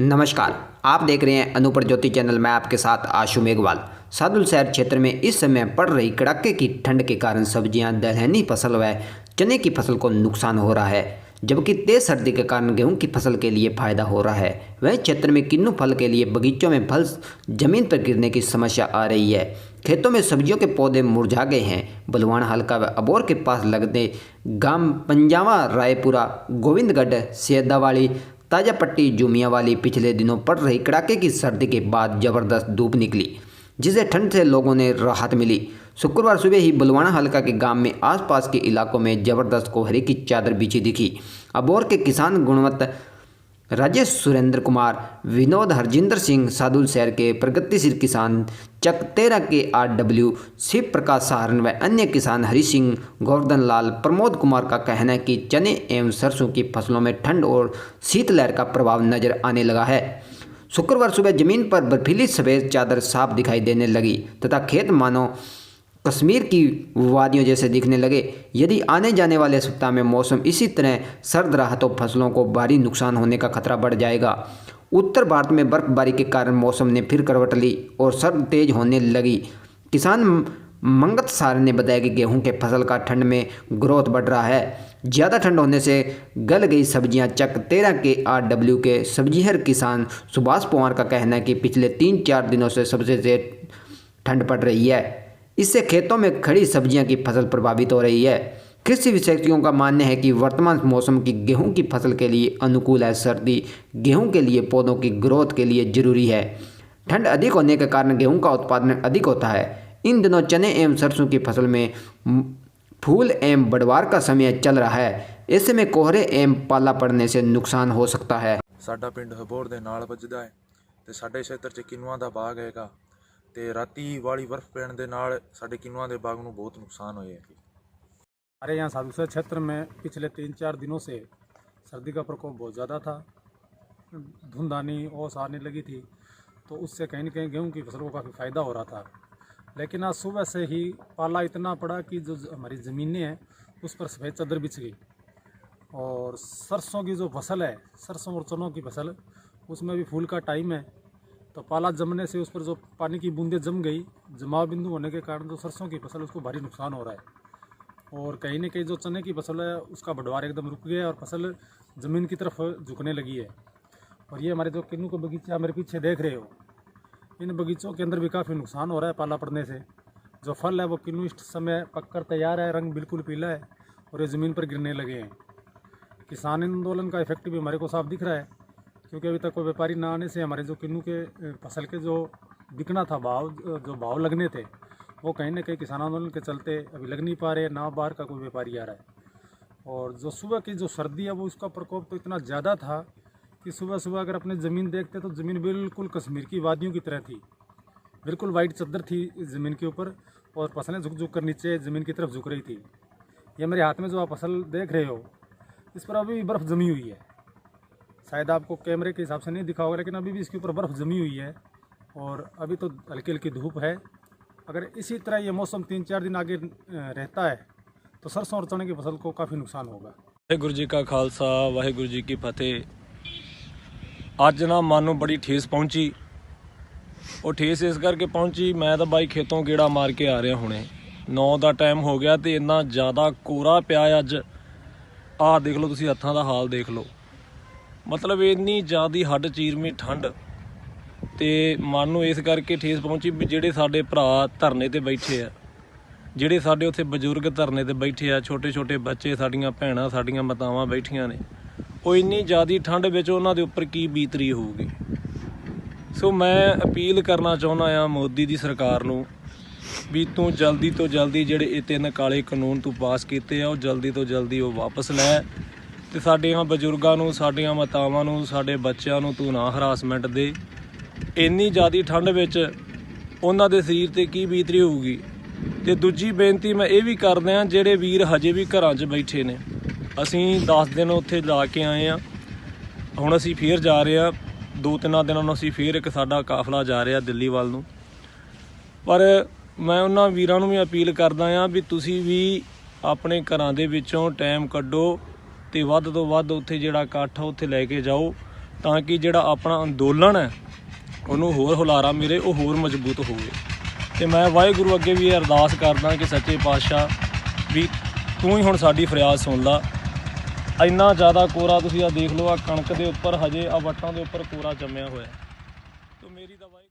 नमस्कार, आप देख रहे हैं अनूपर ज्योति चैनल। मैं आपके साथ आशु मेघवाल। सादुल शहर क्षेत्र में इस समय पड़ रही कड़ाके की ठंड के कारण सब्जियां, दलहनी फसल व चने की फसल को नुकसान हो रहा है, जबकि तेज सर्दी के कारण गेहूं की फसल के लिए फायदा हो रहा है। वहीं क्षेत्र में किन्नू फल के लिए बगीचों में फल जमीन पर गिरने की समस्या आ रही है। खेतों में सब्जियों के पौधे मुरझा गए हैं। बलवान हल्का व अबोर के पास लगते गांव पंजावा, रायपुरा, गोविंदगढ़, सेदावाली, ताजा पट्टी, जुमियावाली पिछले दिनों पड़ रही कड़ाके की सर्दी के बाद जबरदस्त धूप निकली, जिससे ठंड से लोगों ने राहत मिली। शुक्रवार सुबह ही बलवाना हल्का के गांव में आसपास के इलाकों में जबरदस्त कोहरे की चादर बिछी दिखी। अबोर के किसान गुणवत्ता राजेश सुरेंद्र कुमार, विनोद हरजिंदर सिंह, सादुल शहर के प्रगतिशील किसान चक 13 के RW, शिव प्रकाश सहारण व अन्य किसान हरि सिंह, गोवर्धन लाल, प्रमोद कुमार का कहना है कि चने एवं सरसों की फसलों में ठंड और शीतलहर का प्रभाव नजर आने लगा है। शुक्रवार सुबह जमीन पर बर्फीली सफ़ेद चादर साफ दिखाई देने लगी तथा खेत मानो कश्मीर की वादियों जैसे दिखने लगे। यदि आने जाने वाले सप्ताह में मौसम इसी तरह सर्द रहा तो फसलों को भारी नुकसान होने का खतरा बढ़ जाएगा। उत्तर भारत में बर्फबारी के कारण मौसम ने फिर करवट ली और सर्द तेज होने लगी। किसान मंगत सार ने बताया कि गेहूं के फसल का ठंड में ग्रोथ बढ़ रहा है। ज़्यादा ठंड होने से गल गई सब्जियां। चक 13 के RW के सब्जीहर किसान सुभाष पवार का कहना है कि पिछले 3-4 दिनों से सबसे तेज ठंड पड़ रही है। इससे खेतों में खड़ी सब्जियां की फसल प्रभावित हो रही है। कृषि विशेषज्ञों का मानना है कि वर्तमान मौसम की गेहूं की फसल के लिए अनुकूल है। सर्दी गेहूं के लिए पौधों की ग्रोथ के लिए जरूरी है। ठंड अधिक होने के कारण गेहूं का उत्पादन अधिक होता है। इन दिनों चने एवं सरसों की फसल में फूल एवं बढ़वार का समय चल रहा है। ऐसे में कोहरे एवं पाला पड़ने से नुकसान हो सकता है। साडा पिंड हबोर दे नाल ਵੱਜਦਾ है ਤੇ ਸਾਡੇ ਖੇਤਰ 'ਚ ਕਿਨੂਆਂ ਦਾ ਬਾਗ ਹੈਗਾ ਤੇ ਰਾਤੀ ਵਾਲੀ ਬਰਫ਼ ਪੈਣ ਦੇ ਨਾਲ ਸਾਡੇ ਕਿਨੂਆਂ ਦੇ ਬਾਗ ਨੂੰ बहुत नुकसान होया है। हमारे यहाँ सादुल क्षेत्र में पिछले 3-4 दिनों से सर्दी का प्रकोप बहुत ज़्यादा था। धुंध आनी ओस आने लगी थी, तो उससे कहीं न कहीं गेहूं की फसल को काफ़ी फ़ायदा हो रहा था। लेकिन आज सुबह से ही पाला इतना पड़ा कि जो हमारी ज़मीनें हैं उस पर सफ़ेद चादर बिछ गई। और सरसों की जो फसल है, सरसों और चनों की फसल, उसमें भी फूल का टाइम है, तो पाला जमने से उस पर जो पानी की बूंदें जम गई, जमाव बिंदु होने के कारण जो सरसों की फसल उसको भारी नुकसान हो रहा है। और कहीं न कहीं जो चने की फसल है उसका बढ़वार एकदम रुक गया और फसल ज़मीन की तरफ झुकने लगी है। और ये हमारे जो किन्नू के बगीचा मेरे पीछे देख रहे हो, इन बगीचों के अंदर भी काफ़ी नुकसान हो रहा है पाला पड़ने से। जो फल है वो किन्नू इस समय पककर तैयार है, रंग बिल्कुल पीला है और ये ज़मीन पर गिरने लगे हैं। किसान आंदोलन का इफेक्ट भी हमारे को साफ दिख रहा है, क्योंकि अभी तक कोई व्यापारी ना आने से हमारे जो किन्नू के फसल के जो बिकना था भाव, जो भाव लगने थे, वो कहीं ना कहीं किसान आंदोलन के चलते अभी लग नहीं पा रहे। ना बाहर का कोई व्यापारी आ रहा है। और जो सुबह की जो सर्दी है वो उसका प्रकोप तो इतना ज़्यादा था कि सुबह सुबह अगर अपनी ज़मीन देखते तो ज़मीन बिल्कुल कश्मीर की वादियों की तरह थी। बिल्कुल वाइट चादर थी ज़मीन के ऊपर और फसलें झुक झुक कर नीचे ज़मीन की तरफ झुक रही थी। ये मेरे हाथ में जो आप फसल देख रहे हो, इस पर अभी भी बर्फ़ जमी हुई है। शायद आपको कैमरे के हिसाब से नहीं दिखा होगा, लेकिन अभी भी इसके ऊपर बर्फ़ जमी हुई है और अभी तो हल्की हल्की धूप है। अगर इसी तरह ये मौसम 3-4 दिन आगे रहता है तो सरसों और चने की फसल को काफ़ी नुकसान होगा। वाहिगुरू जी का खालसा, वाहिगुरू जी की फतेह। ਅੱਜ ਨਾ ਮਨ ਨੂੰ ਬੜੀ ਠੇਸ ਪਹੁੰਚੀ। ਉਹ ਠੇਸ ਇਸ ਕਰਕੇ ਪਹੁੰਚੀ, ਮੈਂ ਤਾਂ ਬਾਈ ਖੇਤੋਂ ਗੇੜਾ ਮਾਰ ਕੇ ਆ ਰਿਹਾ ਹੁਣੇ 9 ਦਾ ਟਾਈਮ ਹੋ ਗਿਆ ਤੇ ਇੰਨਾ ਜ਼ਿਆਦਾ ਕੋਰਾ ਪਿਆ ਅੱਜ। ਆਹ ਦੇਖ ਲਓ ਤੁਸੀਂ, ਹੱਥਾਂ ਦਾ ਹਾਲ ਦੇਖ ਲਓ। ਮਤਲਬ ਇੰਨੀ ਜ਼ਿਆਦੀ ਹੱਡ ਚੀਰਵੀਂ ਠੰਡ ਤੇ ਮਨ ਨੂੰ ਇਸ ਕਰਕੇ ਠੇਸ ਪਹੁੰਚੀ ਵੀ ਜਿਹੜੇ ਸਾਡੇ ਭਰਾ ਧਰਨੇ ਤੇ ਬੈਠੇ ਆ, ਜਿਹੜੇ ਸਾਡੇ ਉੱਥੇ ਬਜ਼ੁਰਗ ਧਰਨੇ ਤੇ ਬੈਠੇ ਆ, ਛੋਟੇ ਛੋਟੇ ਬੱਚੇ, ਸਾਡੀਆਂ ਭੈਣਾਂ, ਸਾਡੀਆਂ ਮਾਤਾਵਾਂ ਬੈਠੀਆਂ ਨੇ, ਉਹ ਇੰਨੀ ਜ਼ਿਆਦਾ ਠੰਡ ਵਿੱਚ ਉਹਨਾਂ ਦੇ ਉੱਪਰ ਕੀ ਬੀਤਰੀ ਹੋਊਗੀ। ਸੋ ਮੈਂ ਅਪੀਲ ਕਰਨਾ ਚਾਹੁੰਦਾ ਹਾਂ ਮੋਦੀ ਦੀ ਸਰਕਾਰ ਨੂੰ ਵੀ ਤੂੰ ਜਲਦੀ ਤੋਂ ਜਲਦੀ ਜਿਹੜੇ ਇਹ 3 ਕਾਲੇ ਕਾਨੂੰਨ ਤੂੰ ਪਾਸ ਕੀਤੇ ਆ ਉਹ ਜਲਦੀ ਤੋਂ ਜਲਦੀ ਉਹ ਵਾਪਸ ਲੈ ਤੇ ਸਾਡੀਆਂ ਬਜ਼ੁਰਗਾਂ ਨੂੰ, ਸਾਡੀਆਂ ਮਾਤਾਵਾਂ ਨੂੰ, ਸਾਡੇ ਬੱਚਿਆਂ ਨੂੰ ਤੂੰ ਨਾ ਹਰਾਸਮੈਂਟ ਦੇ। ਇੰਨੀ ਜ਼ਿਆਦਾ ਠੰਡ ਵਿੱਚ ਉਹਨਾਂ ਦੇ ਸਰੀਰ 'ਤੇ ਕੀ ਬੀਤਰੀ ਹੋਊਗੀ। ਤੇ ਦੂਜੀ ਬੇਨਤੀ ਮੈਂ ਇਹ ਵੀ ਕਰਦਾ ਹਾਂ, ਜਿਹੜੇ ਵੀਰ ਹਜੇ ਵੀ ਘਰਾਂ 'ਚ ਬੈਠੇ ਨੇ, ਅਸੀਂ 10 ਦਿਨ ਉੱਥੇ ਲਾ ਕੇ ਆਏ ਹਾਂ, ਹੁਣ ਅਸੀਂ ਫੇਰ ਜਾ ਰਹੇ ਹਾਂ। 2-3 ਦਿਨਾਂ ਨੂੰ ਅਸੀਂ ਫੇਰ ਇੱਕ ਸਾਡਾ ਕਾਫਲਾ ਜਾ ਰਿਹਾ ਦਿੱਲੀ ਵੱਲ ਨੂੰ। ਪਰ ਮੈਂ ਉਹਨਾਂ ਵੀਰਾਂ ਨੂੰ ਵੀ ਅਪੀਲ ਕਰਦਾ ਹਾਂ ਵੀ ਤੁਸੀਂ ਵੀ ਆਪਣੇ ਘਰਾਂ ਦੇ ਵਿੱਚੋਂ ਟਾਈਮ ਕੱਢੋ ਤੇ ਵੱਧ ਤੋਂ ਵੱਧ ਉੱਥੇ ਜਿਹੜਾ ਇਕੱਠ ਉੱਥੇ ਲੈ ਕੇ ਜਾਓ ਤਾਂ ਕਿ ਜਿਹੜਾ ਆਪਣਾ ਅੰਦੋਲਨ ਹੈ ਉਹਨੂੰ ਹੋਰ ਹੁਲਾਰਾ ਮਿਲੇ, ਉਹ ਹੋਰ ਮਜ਼ਬੂਤ ਹੋਵੇ। ਤੇ ਮੈਂ ਵਾਹਿਗੁਰੂ ਅੱਗੇ ਵੀ ਇਹ ਅਰਦਾਸ ਕਰਦਾ ਕਿ ਸੱਚੇ ਪਾਤਸ਼ਾਹ ਵੀ ਤੂੰ ਹੀ ਹੁਣ ਸਾਡੀ ਫਰਿਆਦ ਸੁਣ ਲਾ। ਇੰਨਾ ਜ਼ਿਆਦਾ ਕੋਰਾ ਤੁਸੀਂ ਆ ਦੇਖ ਲਓ, ਆ ਕਣਕ ਦੇ ਉੱਪਰ ਹਜੇ ਆ ਵੱਟਾਂ ਦੇ ਉੱਪਰ ਕੋਰਾ ਜੰਮਿਆ ਹੋਇਆ। ਤੇ ਮੇਰੀ ਤਾਂ